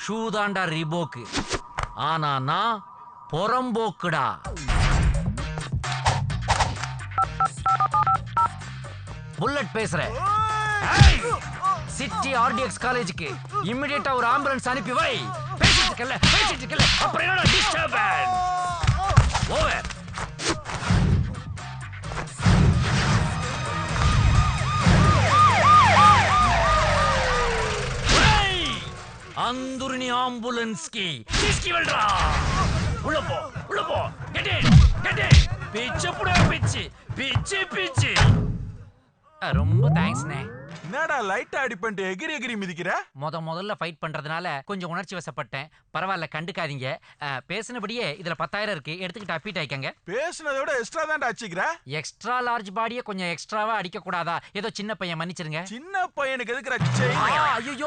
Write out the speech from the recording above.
Shoe தாண்டா ரிபோக்கு. ஆனா நான் பொறம்போக்குடா. புல்லட் பேசுறேன். சிட்டி ஆர்டிஎக்ஸ் காலேஜுக்கு இமிடியேட்டா ஒரு ஆம்புலன்ஸ் அனுப்பி வை. பேசிட்டு இருக்கல அப்புறம் என்னடா டிஸ்டர்பன்ஸ்? ஓவர். अंदुरनी एम्बुलेंस की किसकी बोल रहा? उड़ पो गेट इन पीछे पुड़ा पीछे ரொம்ப தேங்க்ஸ்ண்ணே. என்னடா லைட் ஆடி பண்ணிட்டு எகிரி மிதிக்கிற? முதல்ல ஃபைட் பண்றதுனால கொஞ்சம் உணர்ச்சி வசப்பட்டேன். பரவாயில்ல, கண்டுக்காதீங்க. பேசினபடியே இதுல 10,000 இருக்கு, எடுத்துக்கிட்டு அப்பீட் ஆயிக்கங்க. பேசினதை விட எக்ஸ்ட்ரா தான்டா அடிச்சிக்கிற. எக்ஸ்ட்ரா லார்ஜ் பாடியை கொஞ்சம் எக்ஸ்ட்ராவா அடிக்க கூடாதா? ஏதோ சின்ன பையன், மன்னிச்சிருங்க. சின்ன பையனுக்கு எதுக்குற செயின்? ஐயோ